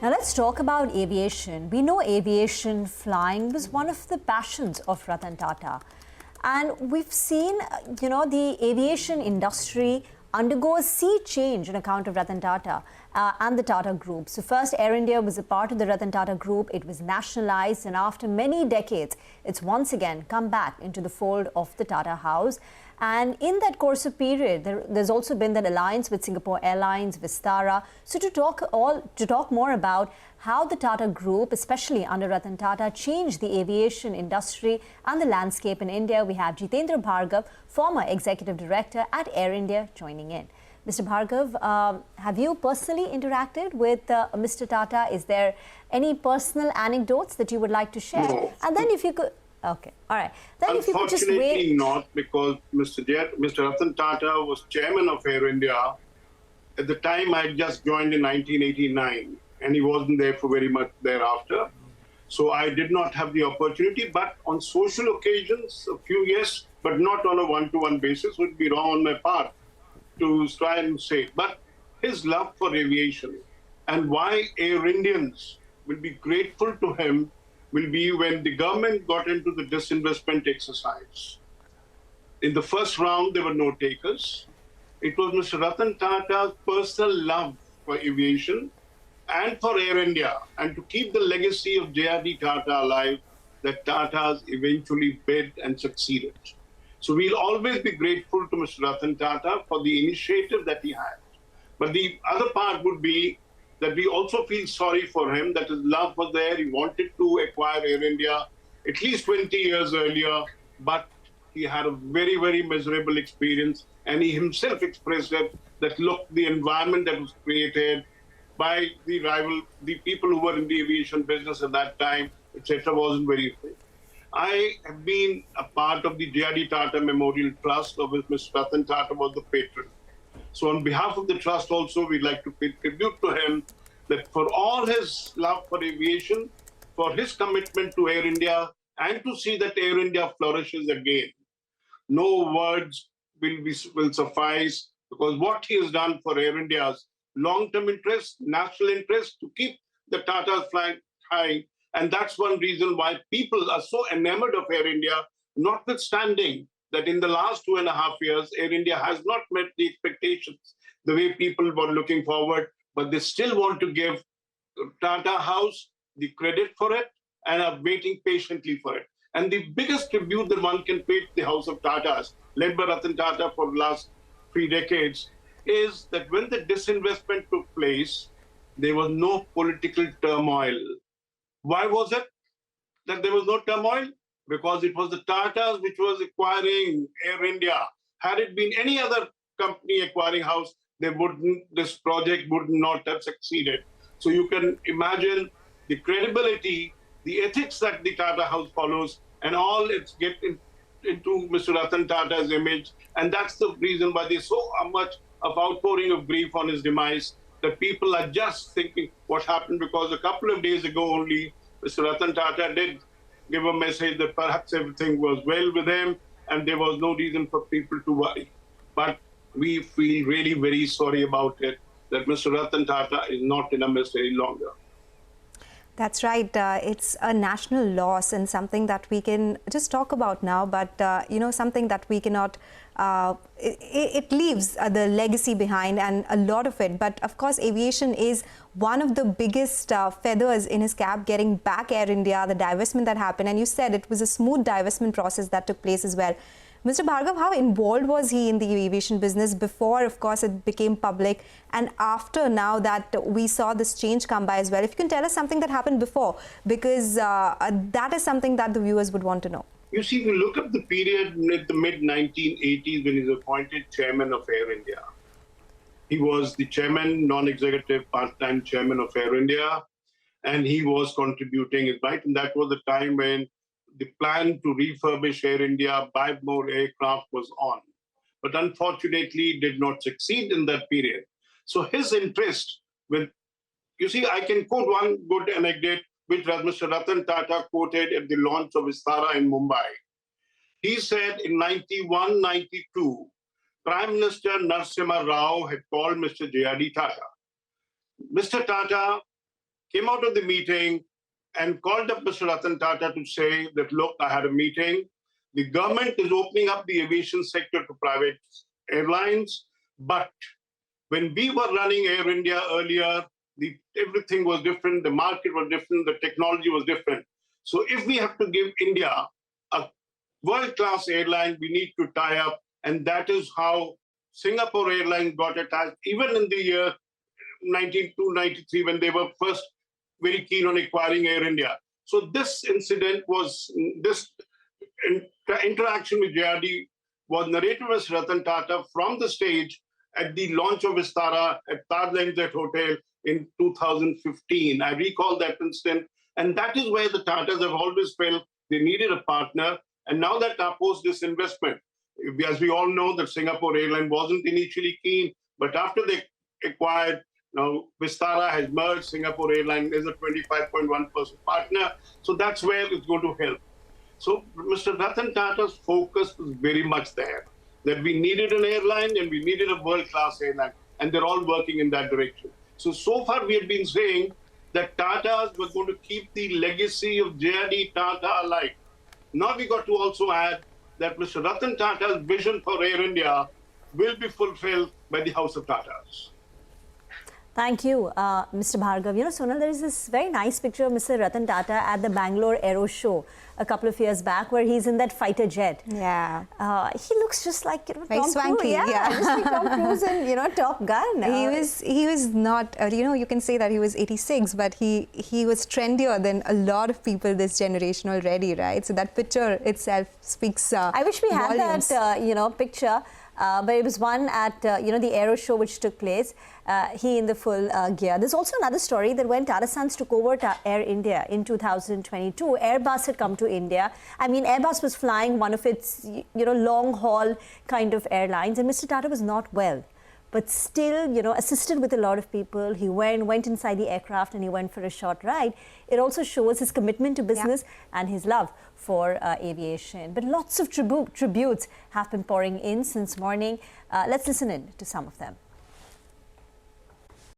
Now let's talk about aviation. We know aviation, flying was one of the passions of Ratan Tata. And we've seen, the aviation industry undergo a sea change on account of Ratan Tata and the Tata Group. So first, Air India was a part of the Ratan Tata Group. It was nationalized, and after many decades, it's once again come back into the fold of the Tata House. And in that course of period, there's also been that alliance with Singapore Airlines, Vistara. So to talk more about how the Tata Group, especially under Ratan Tata, changed the aviation industry and the landscape in India, we have Jitender Bhargava, former executive director at Air India, joining in. Mr. Bhargava, have you personally interacted with Mr. Tata? Is there any personal anecdotes that you would like to share? No. And then if you could... Okay, all right. Then if you could just wait... Unfortunately not, because Mr. Ratan Tata was chairman of Air India. At the time, I had just joined in 1989, and he wasn't there for very much thereafter. So I did not have the opportunity, but on social occasions, a few yes, but not on a one-to-one basis, would be wrong on my part to try and say. But his love for aviation and why Air Indians will be grateful to him will be when the government got into the disinvestment exercise. In the first round, there were no takers. It was Mr. Ratan Tata's personal love for aviation and for Air India, and to keep the legacy of J.R.D. Tata alive, that Tatas eventually bid and succeeded. So we'll always be grateful to Mr. Ratan Tata for the initiative that he had. But the other part would be that we also feel sorry for him, that his love was there. He wanted to acquire Air India at least 20 years earlier, but he had a very, very miserable experience. And he himself expressed that look, the environment that was created by the people who were in the aviation business at that time, etc., wasn't very fair. I have been a part of the J.R.D. Tata Memorial Trust, of which Mr. Ratan Tata was the patron. So on behalf of the trust also, we'd like to pay tribute to him that for all his love for aviation, for his commitment to Air India, and to see that Air India flourishes again. No words will suffice, because what he has done for Air India's long-term interest, national interest, to keep the Tata's flag high. And that's one reason why people are so enamored of Air India, notwithstanding that in the last 2.5 years, Air India has not met the expectations the way people were looking forward, but they still want to give Tata House the credit for it and are waiting patiently for it. And the biggest tribute that one can pay to the House of Tatas, led by Ratan Tata for the last 3 decades, is that when the disinvestment took place, there was no political turmoil. Why was it that there was no turmoil? Because it was the Tatas which was acquiring Air India. Had it been any other company acquiring house, this project would not have succeeded. So you can imagine the credibility, the ethics that the Tata House follows, and all it's get into Mr. Ratan Tata's image. And that's the reason why there's so much of outpouring of grief on his demise, that people are just thinking what happened, because a couple of days ago only, Mr. Ratan Tata did give a message that perhaps everything was well with him and there was no reason for people to worry. But we feel really very sorry about it, that Mr. Ratan Tata is not in our midst any longer. That's right. It's a national loss and something that we can just talk about now, but, something that we cannot, it leaves the legacy behind, and a lot of it. But of course, aviation is one of the biggest feathers in his cap, getting back Air India, the divestment that happened. And you said it was a smooth divestment process that took place as well. Mr. Bhargava, how involved was he in the aviation business before, of course, it became public, and after, now that we saw this change come by as well? If you can tell us something that happened before, because that is something that the viewers would want to know. You see, we look at the period in the mid-1980s when he was appointed chairman of Air India. He was the chairman, non-executive, part-time chairman of Air India, and he was contributing his right. And that was the time when the plan to refurbish Air India, buy more aircraft was on. But unfortunately, did not succeed in that period. So his interest with, you see, I can quote one good anecdote which Mr. Ratan Tata quoted at the launch of Vistara in Mumbai. He said in 91-92, Prime Minister Narasimha Rao had called Mr. J.R.D. Tata. Mr. Tata came out of the meeting and called up Mr. Ratan Tata to say that, look, I had a meeting. The government is opening up the aviation sector to private airlines, but when we were running Air India earlier, everything was different, the market was different, the technology was different. So if we have to give India a world-class airline, we need to tie up, and that is how Singapore Airlines got attached, even in the year 1992-93, when they were first very keen on acquiring Air India. So this incident was, this interaction with JRD was narrated by Ratan Tata from the stage at the launch of Vistara at Taj Hotel in 2015. I recall that incident, and that is where the Tatas have always felt they needed a partner. And now that post disinvestment, as we all know, that Singapore Airlines wasn't initially keen, but after they acquired, now Vistara has merged, Singapore Airlines is a 25.1% partner. So that's where it's going to help. So Mr. Ratan Tata's focus was very much there, that we needed an airline and we needed a world-class airline, and they're all working in that direction. So far we have been saying that Tatas were going to keep the legacy of JRD Tata alive. Now we got to also add that Mr. Ratan Tata's vision for Air India will be fulfilled by the House of Tatas. Thank you, Mr. Bhargava. You know, Sonal, there is this very nice picture of Mr. Ratan Tata at the Bangalore Aero Show a couple of years back, where he's in that fighter jet. Yeah. He looks just like, you know, very Tom swanky. Cruise. Yeah, just like Tom Cruise in, you know, Top Gun. He was not, you know, you can say that he was 86, but he was trendier than a lot of people this generation already, right? So that picture itself speaks I wish we had volumes. that, you know, picture. But it was one at, you know, the Aero Show which took place, he in the full gear. There's also another story that when Tata Sons took over Air India in 2022, Airbus had come to India. I mean, Airbus was flying one of its, you know, long-haul kind of airlines, and Mr. Tata was not well. But still, you know, assisted with a lot of people. He went inside the aircraft and he went for a short ride. It also shows his commitment to business and his love for aviation. But lots of tributes have been pouring in since morning. Let's listen in to some of them.